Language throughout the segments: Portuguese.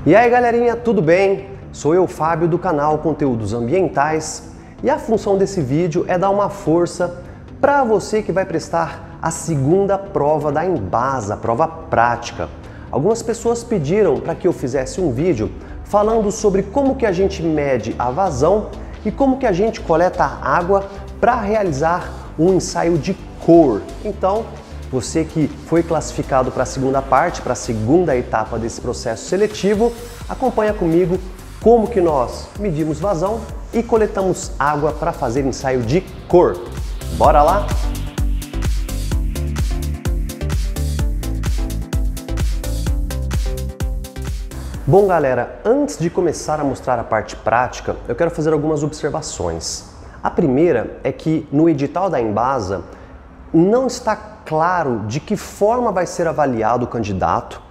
E aí galerinha, tudo bem? Sou eu, Fábio, do canal Conteúdos Ambientais, e a função desse vídeo é dar uma força para você que vai prestar a segunda prova da Embasa, prova prática. Algumas pessoas pediram para que eu fizesse um vídeo falando sobre como que a gente mede a vazão e como que a gente coleta água para realizar um ensaio de cor. Então, você que foi classificado para a segunda parte, para a segunda etapa desse processo seletivo, acompanha comigo como que nós medimos vazão e coletamos água para fazer ensaio de cor. Bora lá? Bom galera, antes de começar a mostrar a parte prática, eu quero fazer algumas observações. A primeira é que no edital da Embasa não está claro de que forma vai ser avaliado o candidato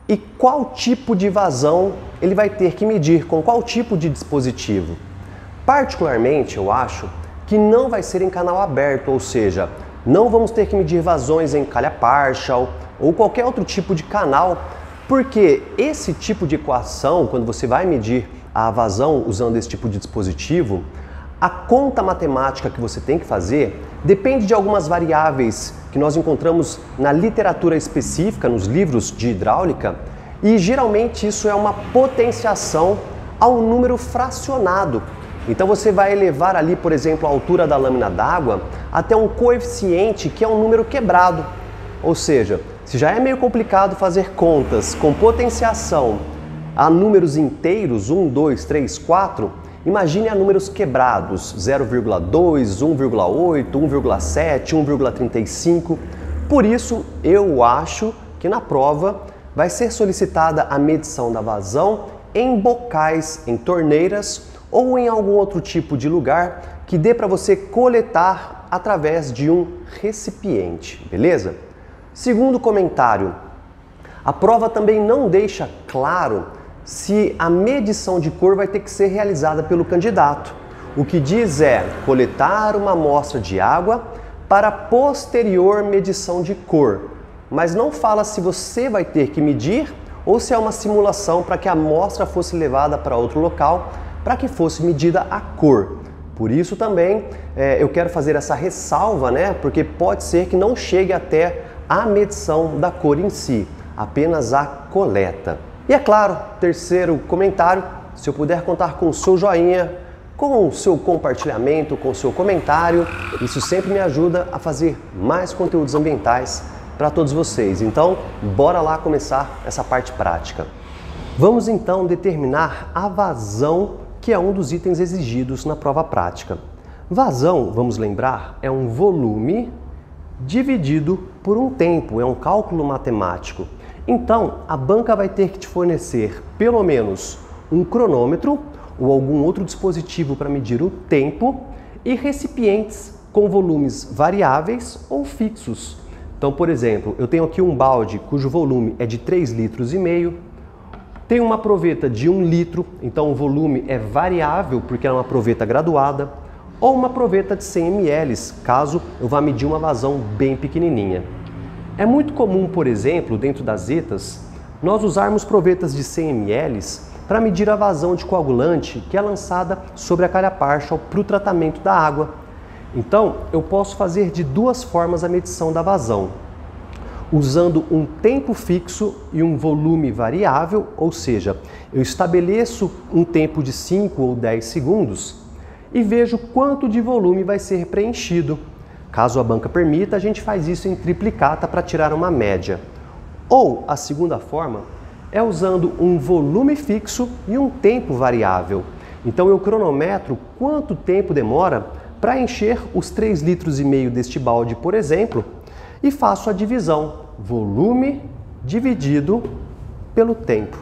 e qual tipo de vazão ele vai ter que medir, com qual tipo de dispositivo. Particularmente, eu acho que não vai ser em canal aberto, ou seja, não vamos ter que medir vazões em calha partial ou qualquer outro tipo de canal, porque esse tipo de equação, quando você vai medir a vazão usando esse tipo de dispositivo, a conta matemática que você tem que fazer depende de algumas variáveis que nós encontramos na literatura específica, nos livros de hidráulica, e geralmente isso é uma potenciação ao número fracionado. Então você vai elevar ali, por exemplo, a altura da lâmina d'água até um coeficiente que é um número quebrado. Ou seja, se já é meio complicado fazer contas com potenciação a números inteiros, 1, 2, 3, 4, imagine a números quebrados, 0,2, 1,8, 1,7, 1,35. Por isso, eu acho que na prova vai ser solicitada a medição da vazão em bocais, em torneiras ou em algum outro tipo de lugar que dê para você coletar através de um recipiente, beleza? Segundo comentário, a prova também não deixa claro se a medição de cor vai ter que ser realizada pelo candidato. O que diz é coletar uma amostra de água para posterior medição de cor, mas não fala se você vai ter que medir ou se é uma simulação para que a amostra fosse levada para outro local para que fosse medida a cor. Por isso também eu quero fazer essa ressalva, né? Porque pode ser que não chegue até a medição da cor em si, apenas a coleta. E é claro, terceiro comentário, se eu puder contar com o seu joinha, com o seu compartilhamento, com o seu comentário, isso sempre me ajuda a fazer mais conteúdos ambientais para todos vocês. Então, bora lá começar essa parte prática. Vamos então determinar a vazão, que é um dos itens exigidos na prova prática. Vazão, vamos lembrar, é um volume dividido por um tempo, é um cálculo matemático. Então, a banca vai ter que te fornecer pelo menos um cronômetro ou algum outro dispositivo para medir o tempo e recipientes com volumes variáveis ou fixos. Então, por exemplo, eu tenho aqui um balde cujo volume é de 3,5 litros. Tenho uma proveta de 1 litro, então o volume é variável porque é uma proveta graduada, ou uma proveta de 100 ml, caso eu vá medir uma vazão bem pequenininha. É muito comum, por exemplo, dentro das ETAs, nós usarmos provetas de 100 ml para medir a vazão de coagulante que é lançada sobre a calha partial para o tratamento da água. Então, eu posso fazer de duas formas a medição da vazão. Usando um tempo fixo e um volume variável, ou seja, eu estabeleço um tempo de 5 ou 10 segundos e vejo quanto de volume vai ser preenchido. Caso a banca permita, a gente faz isso em triplicata para tirar uma média. Ou a segunda forma é usando um volume fixo e um tempo variável. Então eu cronometro quanto tempo demora para encher os 3,5 litros deste balde, por exemplo, e faço a divisão, volume dividido pelo tempo.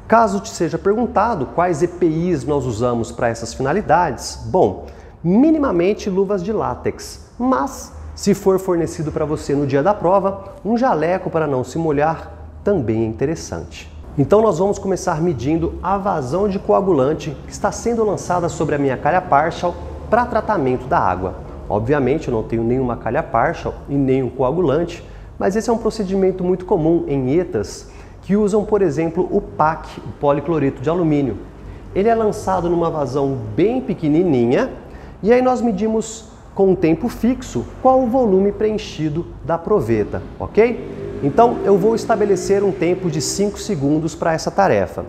Caso te seja perguntado quais EPIs nós usamos para essas finalidades, bom, minimamente luvas de látex, mas se for fornecido para você no dia da prova, um jaleco para não se molhar também é interessante. Então nós vamos começar medindo a vazão de coagulante que está sendo lançada sobre a minha calha partial para tratamento da água. Obviamente eu não tenho nenhuma calha partial e nenhum coagulante, mas esse é um procedimento muito comum em ETAs que usam, por exemplo, o PAC, o policloreto de alumínio. Ele é lançado numa vazão bem pequenininha e aí nós medimos com um tempo fixo qual o volume preenchido da proveta, ok? Então eu vou estabelecer um tempo de 5 segundos para essa tarefa.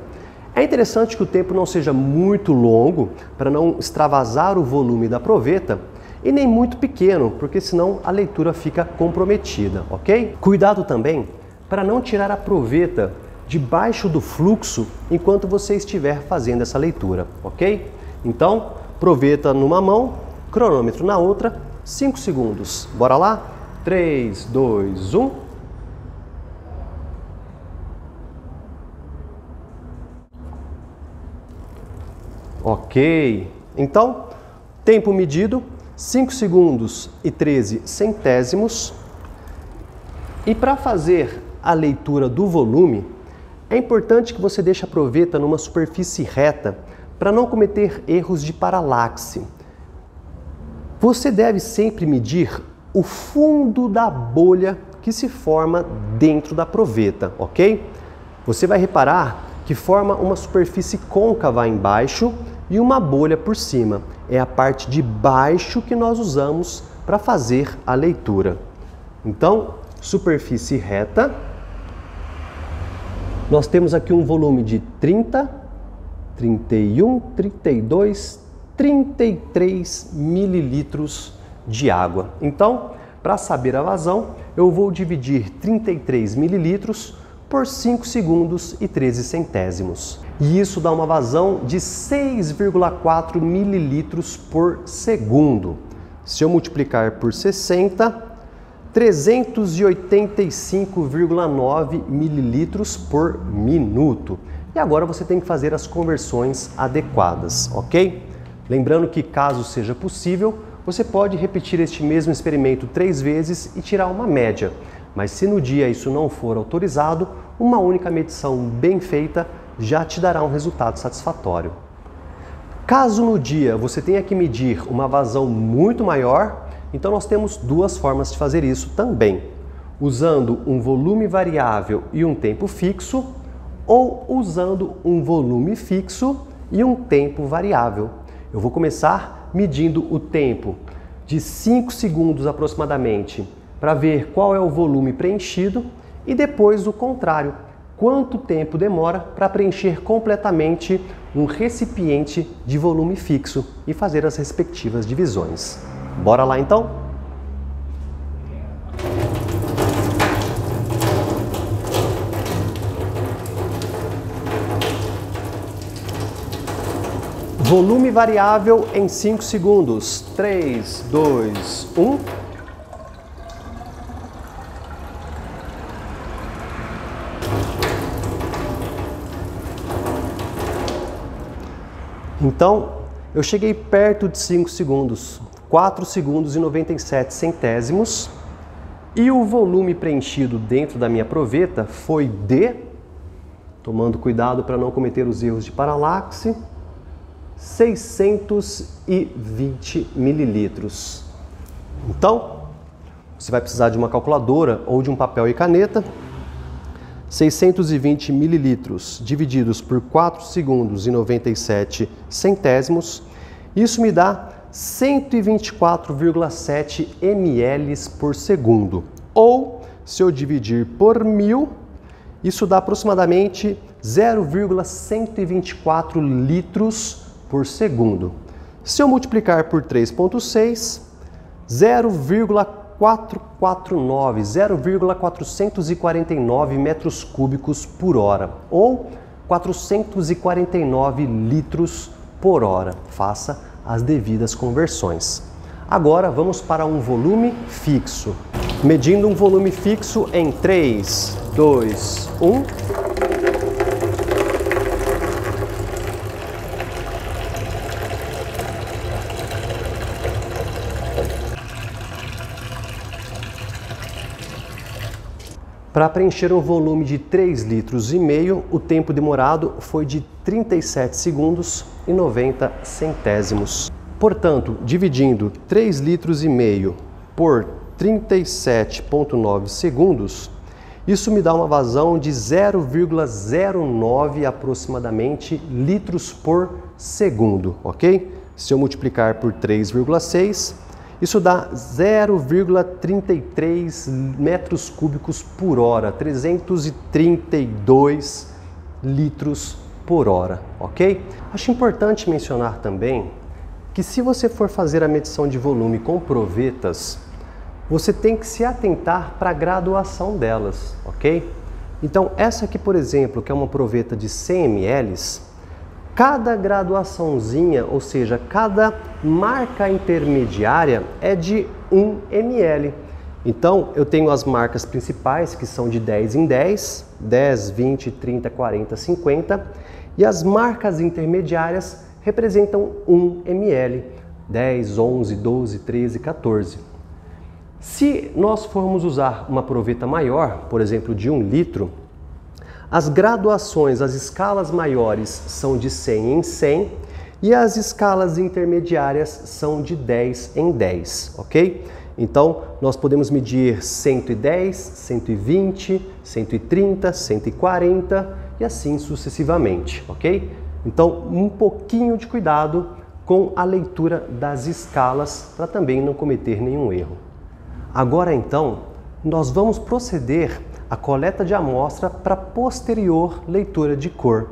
É interessante que o tempo não seja muito longo para não extravasar o volume da proveta e nem muito pequeno, porque senão a leitura fica comprometida, ok? Cuidado também para não tirar a proveta debaixo do fluxo enquanto você estiver fazendo essa leitura, ok? Então, proveta numa mão, cronômetro na outra, 5 segundos. Bora lá? 3, 2, 1... Ok, então, tempo medido, 5 segundos e 13 centésimos. E para fazer a leitura do volume, é importante que você deixe a proveta numa superfície reta para não cometer erros de paralaxe. Você deve sempre medir o fundo da bolha que se forma dentro da proveta, ok? Você vai reparar que forma uma superfície côncava embaixo e uma bolha por cima. É a parte de baixo que nós usamos para fazer a leitura. Então, superfície reta. Nós temos aqui um volume de 30, 31, 32, 33 mililitros de água. Então, para saber a vazão, eu vou dividir 33 mililitros por 5 segundos e 13 centésimos. E isso dá uma vazão de 6,4 mililitros por segundo. Se eu multiplicar por 60, 385,9 mililitros por minuto. E agora você tem que fazer as conversões adequadas, ok? Lembrando que, caso seja possível, você pode repetir este mesmo experimento 3 vezes e tirar uma média. Mas se no dia isso não for autorizado, uma única medição bem feita já te dará um resultado satisfatório. Caso no dia você tenha que medir uma vazão muito maior, então nós temos duas formas de fazer isso também. Usando um volume variável e um tempo fixo, ou usando um volume fixo e um tempo variável. Eu vou começar medindo o tempo de 5 segundos aproximadamente, para ver qual é o volume preenchido, e depois o contrário, quanto tempo demora para preencher completamente um recipiente de volume fixo e fazer as respectivas divisões. Bora lá então? Volume variável em 5 segundos. 3, 2, 1... Então, eu cheguei perto de 5 segundos, 4 segundos e 97 centésimos, e o volume preenchido dentro da minha proveta foi de, tomando cuidado para não cometer os erros de paralaxe, 620 mililitros. Então, você vai precisar de uma calculadora ou de um papel e caneta. 620 mililitros divididos por 4 segundos e 97 centésimos, isso me dá 124,7 ml por segundo. Ou, se eu dividir por 1000, isso dá aproximadamente 0,124 litros por segundo. Se eu multiplicar por 3,6, 0,449 metros cúbicos por hora, ou 449 litros por hora. Faça as devidas conversões. Agora vamos para um volume fixo. Medindo um volume fixo em 3, 2, 1... Para preencher um volume de 3,5 litros, o tempo demorado foi de 37 segundos e 90 centésimos. Portanto, dividindo 3,5 litros por 37,9 segundos, Isso me dá uma vazão de 0,09 aproximadamente litros por segundo, ok? Se eu multiplicar por 3,6, isso dá 0,33 metros cúbicos por hora, 332 litros por hora, ok? Acho importante mencionar também que se você for fazer a medição de volume com provetas, você tem que se atentar para a graduação delas, ok? Então, essa aqui, por exemplo, que é uma proveta de 100 ml, cada graduaçãozinha, ou seja, cada marca intermediária é de 1 ml. Então, eu tenho as marcas principais, que são de 10 em 10, 10, 20, 30, 40, 50, e as marcas intermediárias representam 1 ml, 10, 11, 12, 13, 14. Se nós formos usar uma proveta maior, por exemplo, de 1 litro, as graduações, as escalas maiores são de 100 em 100 e as escalas intermediárias são de 10 em 10, ok? Então, nós podemos medir 110, 120, 130, 140 e assim sucessivamente, ok? Então, um pouquinho de cuidado com a leitura das escalas para também não cometer nenhum erro. Agora então, nós vamos proceder à coleta de amostra para posterior leitura de cor.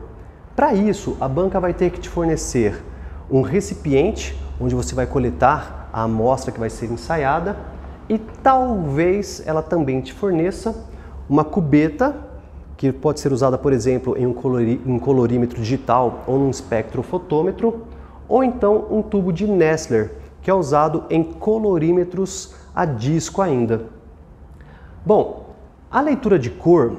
Para isso, a banca vai ter que te fornecer um recipiente onde você vai coletar a amostra que vai ser ensaiada e talvez ela também te forneça uma cubeta que pode ser usada, por exemplo, em um colorímetro digital ou num espectrofotômetro, ou então um tubo de Nessler, que é usado em colorímetros a disco ainda. Bom, a leitura de cor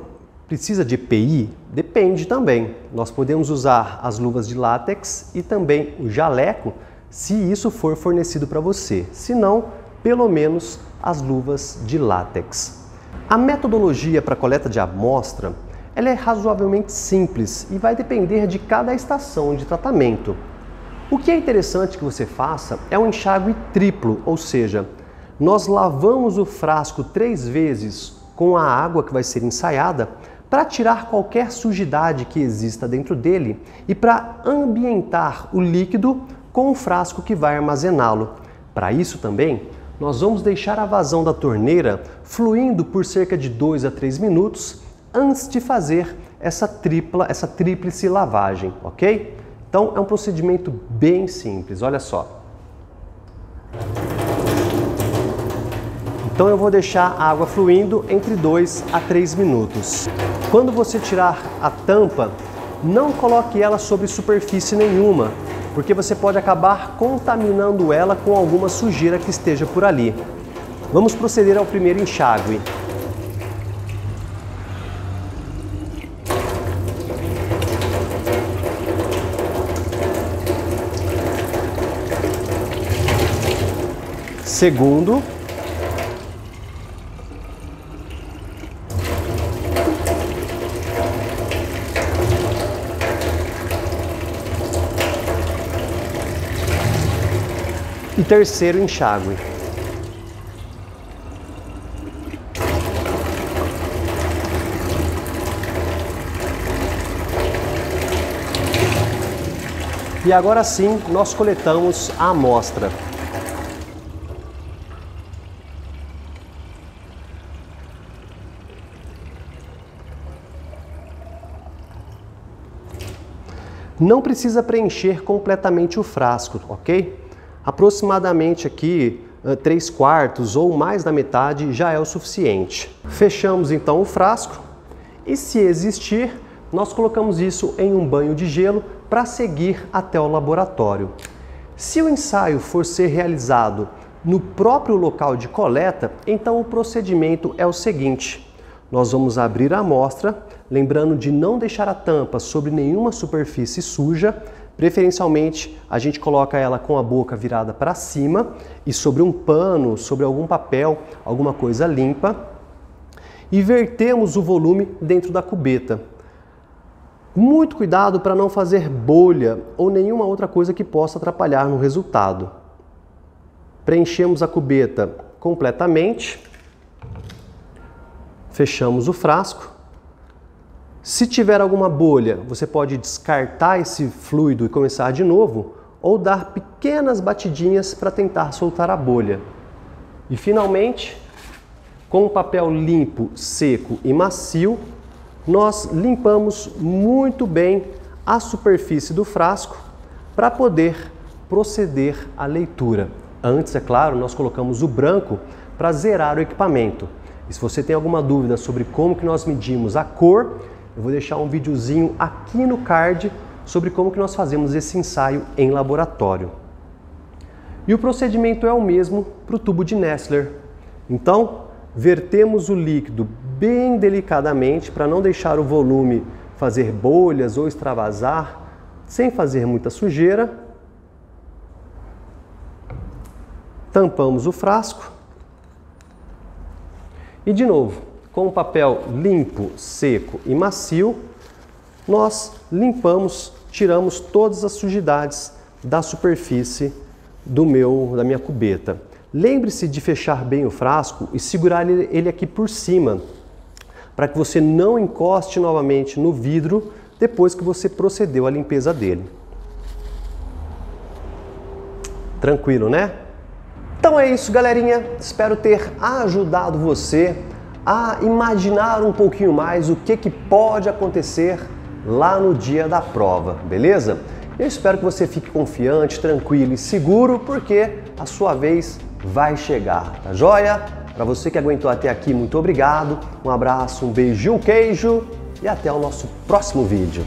precisa de EPI? Depende também. Nós podemos usar as luvas de látex e também o jaleco, se isso for fornecido para você. Se não, pelo menos as luvas de látex. A metodologia para a coleta de amostra ela é razoavelmente simples e vai depender de cada estação de tratamento. O que é interessante que você faça é um enxágue triplo, ou seja, nós lavamos o frasco 3 vezes com a água que vai ser ensaiada para tirar qualquer sujidade que exista dentro dele e para ambientar o líquido com o frasco que vai armazená-lo. Para isso também, nós vamos deixar a vazão da torneira fluindo por cerca de 2 a 3 minutos antes de fazer essa tríplice lavagem, ok? Então é um procedimento bem simples, olha só. Então eu vou deixar a água fluindo entre 2 a 3 minutos. Quando você tirar a tampa, não coloque ela sobre superfície nenhuma, porque você pode acabar contaminando ela com alguma sujeira que esteja por ali. Vamos proceder ao primeiro enxágue. Segundo. E terceiro enxágue. E agora sim, nós coletamos a amostra. Não precisa preencher completamente o frasco, ok? Aproximadamente aqui 3/4 ou mais da metade já é o suficiente. Fechamos então o frasco e, se existir, nós colocamos isso em um banho de gelo para seguir até o laboratório. Se o ensaio for ser realizado no próprio local de coleta, então o procedimento é o seguinte: nós vamos abrir a amostra, lembrando de não deixar a tampa sobre nenhuma superfície suja. Preferencialmente, a gente coloca ela com a boca virada para cima e sobre um pano, sobre algum papel, alguma coisa limpa. E vertemos o volume dentro da cubeta. Muito cuidado para não fazer bolha ou nenhuma outra coisa que possa atrapalhar no resultado. Preenchemos a cubeta completamente. Fechamos o frasco. Se tiver alguma bolha, você pode descartar esse fluido e começar de novo, ou dar pequenas batidinhas para tentar soltar a bolha. E finalmente, com um papel limpo, seco e macio, nós limpamos muito bem a superfície do frasco para poder proceder à leitura. Antes, é claro, nós colocamos o branco para zerar o equipamento. E se você tem alguma dúvida sobre como que nós medimos a cor, eu vou deixar um videozinho aqui no card sobre como que nós fazemos esse ensaio em laboratório. E o procedimento é o mesmo para o tubo de Nessler. Então, vertemos o líquido bem delicadamente para não deixar o volume fazer bolhas ou extravasar, sem fazer muita sujeira. Tampamos o frasco. E de novo, com o papel limpo, seco e macio, nós limpamos, tiramos todas as sujidades da superfície da minha cubeta. Lembre-se de fechar bem o frasco e segurar ele aqui por cima, para que você não encoste novamente no vidro depois que você procedeu à limpeza dele. Tranquilo, né? Então é isso, galerinha. Espero ter ajudado você a imaginar um pouquinho mais o que pode acontecer lá no dia da prova, beleza? Eu espero que você fique confiante, tranquilo e seguro, porque a sua vez vai chegar, tá joia? Para você que aguentou até aqui, muito obrigado. Um abraço, um beijo e um queijo e até o nosso próximo vídeo.